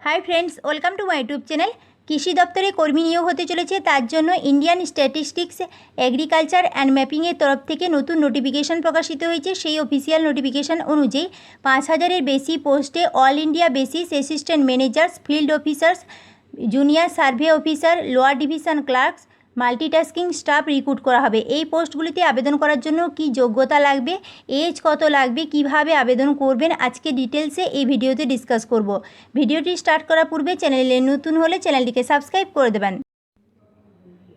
High friends welcome to my YouTube channel. कृषि दफ्तरे कर्मी नियोग होते चले तार जन्य Indian statistics agriculture and mapping तरफ थेके नतून नोटिफिकेशन प्रकाशित होयेछे। सेई अफिसियल नोटिफिकेशन अनुयायी 5000 बेशी पोस्टे all India basis assistant managers, field officers, junior survey officer, lower division clerks, multitasking staff recruit करा हबे। এই পোস্টগুলিতে আবেদন করার জন্য কি যোগ্যতা লাগবে, এজ কত লাগবে, কিভাবে আবেদন করবেন আজকে ডিটেলসে এই ভিডিওতে ডিসকাস করব। ভিডিওটি স্টার্ট করার পূর্বে চ্যানেলে নতুন হলে চ্যানেলটিকে সাবস্ক্রাইব করে দেবেন।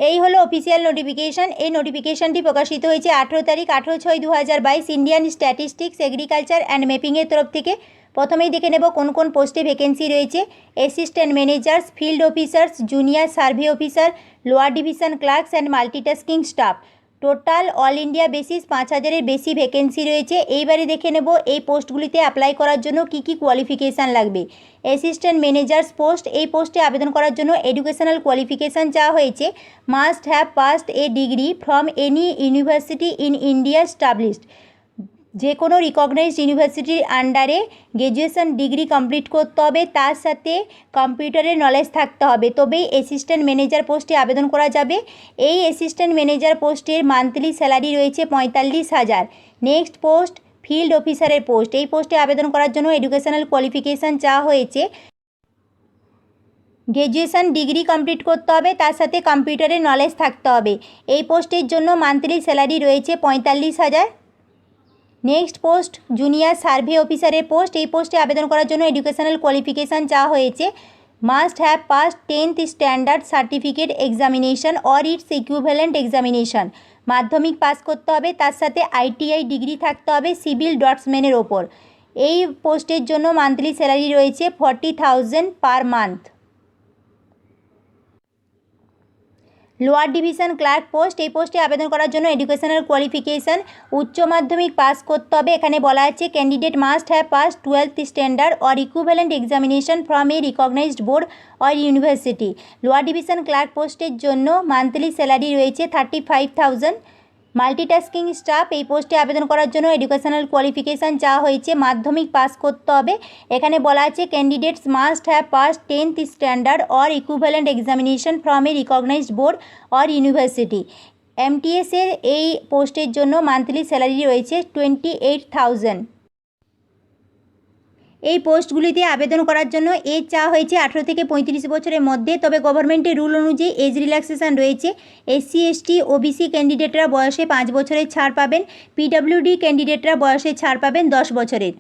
এই হলো অফিসিয়াল নোটিফিকেশন। এই নোটিফিকেশনটি প্রকাশিত হয়েছে 18 তারিখ 18/6/2022 ইন্ডিয়ান স্ট্যাটিস্টিক্স এগ্রিকালচার অ্যান্ড ম্যাপিংয়ের তরফ থেকে। প্রথমেই দেখে নেব কোন কোন পোস্টে ভ্যাকেন্সি রয়েছে। Assistant managers, field officers, junior survey officer, lower division clerks and multitasking staff. Total all India basis 5000-এর বেশি ভ্যাকেন্সি রয়েছে। এইবারে দেখে নেব এই পোস্টগুলিতে অ্যাপ্লাই করার জন্য কি কি কোয়ালিফিকেশান লাগবে। অ্যাসিস্ট্যান্ট ম্যানেজার্স পোস্ট, এই পোস্টে আবেদন করার জন্য এডুকেশনাল কোয়ালিফিকেশান চাওয়া হয়েছে। Must have passed A degree from any university in India established. যে কোনো রিকগনাইজড ইউনিভার্সিটির আন্ডারে গ্র্যাজুয়েশন ডিগ্রি কমপ্লিট করতে হবে, তার সাথে কম্পিউটারের নলেজ থাকতে হবে, তবেই অ্যাসিস্ট্যান্ট ম্যানেজার পোস্টে আবেদন করা যাবে। এই অ্যাসিস্ট্যান্ট ম্যানেজার পোস্টের মান্থলি স্যালারি রয়েছে 45,000। নেক্সট পোস্ট ফিল্ড অফিসারের পোস্ট। এই পোস্টে আবেদন করার জন্য এডুকেশনাল কোয়ালিফিকেশান চাওয়া হয়েছে। গ্র্যাজুয়েশন ডিগ্রি কমপ্লিট করতে হবে, তার সাথে কম্পিউটারের নলেজ থাকতে হবে। এই পোস্টের জন্য মান্থলি স্যালারি রয়েছে 45,000। নেক্সট পোস্ট জুনিয়র সার্ভে অফিসারের পোস্ট। এই পোস্টে আবেদন করার জন্য এডুকেশনাল কোয়ালিফিকেশান চাওয়া হয়েছে। Must have passed 10th standard certificate examination or its equivalent examination. মাধ্যমিক পাস করতে হবে, তার সাথে ITI ডিগ্রি থাকতে হবে সিভিল ডটসম্যানের ওপর। এই পোস্টের জন্য মান্থলি স্যালারি রয়েছে 40,000 per month. Lower division clerk post. এই পোস্টে আবেদন করার জন্য এডুকেশনাল কোয়ালিফিকেশান উচ্চ মাধ্যমিক পাস করতে হবে। এখানে বলা আছে candidate must have pass 12th standard or equivalent examination from a recognised board or university. Lower division clerk পোস্টের জন্য মান্থলি স্যালারি রয়েছে 35,000। Multitasking staff. এই পোস্টে আবেদন করার জন্য এডুকেশনাল কোয়ালিফিকেশান চাওয়া হয়েছে, মাধ্যমিক পাস করতে হবে। এখানে বলা আছে candidates must have pass 10th standard or equivalent examination from a recognised board or university. MTS-এর এই পোস্টের জন্য মান্থলি স্যালারি রয়েছে 28,000। এই পোস্টগুলিতে আবেদন করার জন্য এজ চাওয়া হয়েছে 18 থেকে 35 বছরের মধ্যে। তবে গভর্নমেন্টের রুল অনুযায়ী এজ রিল্যাক্সেশন রয়েছে। SC ST OBC ক্যান্ডিডেটরা বয়সে 5 বছরের ছাড় পাবেন। PWD ক্যান্ডিডেটরা বয়সে ছাড় পাবেন 10 বছরের।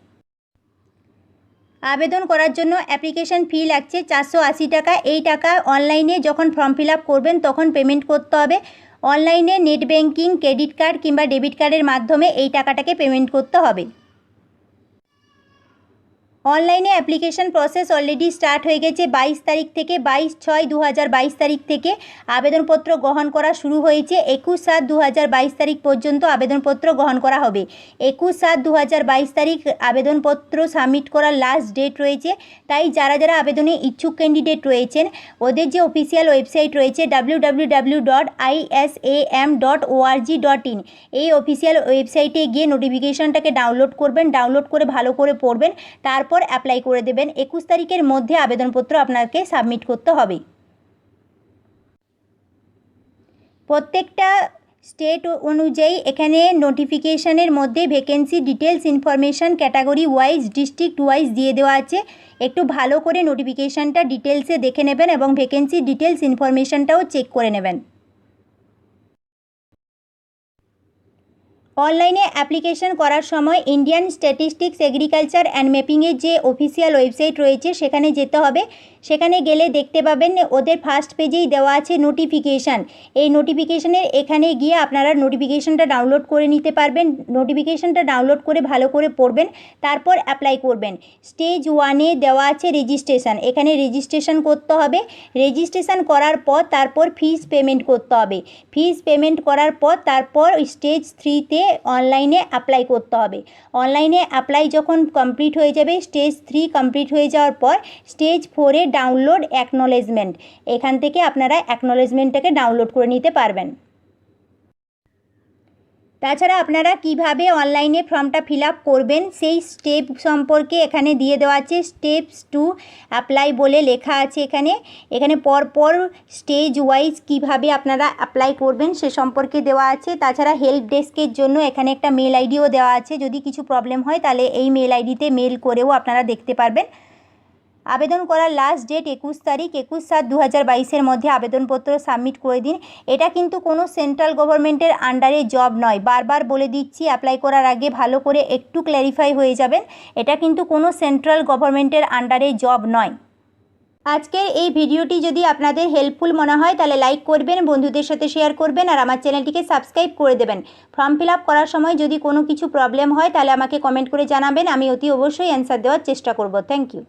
আবেদন করার জন্য অ্যাপ্লিকেশন ফি লাগছে 480 টাকা। এই টাকা অনলাইনে যখন ফর্ম ফিল আপ করবেন তখন পেমেন্ট করতে হবে। অনলাইনে নেট ব্যাঙ্কিং, ক্রেডিট কার্ড কিংবা ডেবিট কার্ডের মাধ্যমে এই টাকাটাকে পেমেন্ট করতে হবে। অনলাইনে অ্যাপ্লিকেশন প্রসেস অলরেডি স্টার্ট হয়ে গেছে। 22 তারিখ থেকে 22/6/2022 তারিখ থেকে আবেদনপত্র গ্রহণ করা শুরু হয়েছে। 21/7/2022 তারিখ পর্যন্ত আবেদনপত্র গ্রহণ করা হবে। 21/7/2022 তারিখ আবেদনপত্র সাবমিট করার লাস্ট ডেট রয়েছে। তাই যারা যারা আবেদনে ইচ্ছুক ক্যান্ডিডেট রয়েছেন ওদের যে অফিসিয়াল ওয়েবসাইট রয়েছে www.isam.org.in, এই অফিসিয়াল ওয়েবসাইটে গিয়ে নোটিফিকেশনটাকে ডাউনলোড করবেন। ডাউনলোড করে ভালো করে পড়বেন, তারপর অ্যাপ্লাই করে দেবেন। 21 তারিখের মধ্যে আবেদনপত্র আপনাকে সাবমিট করতে হবে। প্রত্যেকটা স্টেট অনুযায়ী এখানে নোটিফিকেশানের মধ্যে vacancy details information category wise, district wise দিয়ে দেওয়া আছে। একটু ভালো করে নোটিফিকেশানটা ডিটেলসে দেখে নেবেন এবং ভ্যাকেন্সি ডিটেলস ইনফরমেশানটাও চেক করে নেবেন। অনলাইনে অ্যাপ্লিকেশন করার সময় ইন্ডিয়ান স্ট্যাটিস্টিক্স এগ্রিকালচার অ্যান্ড ম্যাপিংয়ের যে অফিসিয়াল ওয়েবসাইট রয়েছে সেখানে যেতে হবে। সেখানে গেলে দেখতে পাবেন ওদের ফার্স্ট পেজেই দেওয়া আছে নোটিফিকেশান। এই নোটিফিকেশানের এখানে গিয়ে আপনারা নোটিফিকেশানটা ডাউনলোড করে নিতে পারবেন। নোটিফিকেশানটা ডাউনলোড করে ভালো করে পড়বেন, তারপর অ্যাপ্লাই করবেন। স্টেজ 1-এ দেওয়া আছে রেজিস্ট্রেশন। এখানে রেজিস্ট্রেশন করতে হবে। রেজিস্ট্রেশন করার পর তারপর ফিস পেমেন্ট করতে হবে। ফিস পেমেন্ট করার পর তারপর স্টেজ 3-তে অনলাইনে অ্যাপ্লাই করতে হবে। অনলাইনে অ্যাপ্লাই যখন কমপ্লিট হয়ে যাবে, স্টেজ 3 কমপ্লিট হয়ে যাওয়ার পর স্টেজ 4-এ ডাউনলোড অ্যাকনোলেজমেন্ট, এখান থেকে আপনারা অ্যাকনোলেজমেন্টটাকে ডাউনলোড করে নিতে পারবেন। তাছাড়া আপনারা কিভাবে অনলাইনে ফর্মটা ফিল আপ করবেন সেই স্টেপ সম্পর্কে এখানে দিয়ে দেওয়া আছে। স্টেপস টু অ্যাপ্লাই বলে লেখা আছে এখানে পরপর স্টেজ ওয়াইজ কিভাবে আপনারা অ্যাপ্লাই করবেন সে সম্পর্কে দেওয়া আছে। তাছাড়া হেল্প ডেস্কের জন্য এখানে একটা মেল আইডিও দেওয়া আছে, যদি কিছু প্রবলেম হয় তাহলে এই মেল আইডিতে মেল করেও আপনারা দেখতে পারবেন। আবেদন করার লাস্ট ডেট 21 তারিখ, 21/7/2022 মধ্যে আবেদনপত্র সাবমিট করে দিন। এটা কিন্তু কোনো সেন্ট্রাল গভর্নমেন্টের আন্ডারে জব নয়, বারবার বলে দিচ্ছি, অ্যাপ্লাই করার আগে ভালো করে একটু ক্ল্যারিফাই হয়ে যাবেন। এটা কিন্তু কোনো সেন্ট্রাল গভর্নমেন্টের আন্ডারে জব নয়। আজকের এই ভিডিওটি যদি আপনাদের হেল্পফুল মনে হয় তাহলে লাইক করবেন, বন্ধুদের সাথে শেয়ার করবেন আর আমার চ্যানেলটিকে সাবস্ক্রাইব করে দেবেন। ফর্ম ফিল আপ করার সময় যদি কোনো কিছু প্রবলেম হয় তাহলে আমাকে কমেন্ট করে জানাবেন, আমি অতি অবশ্যই অ্যান্সার দেওয়ার চেষ্টা করব। Thank you.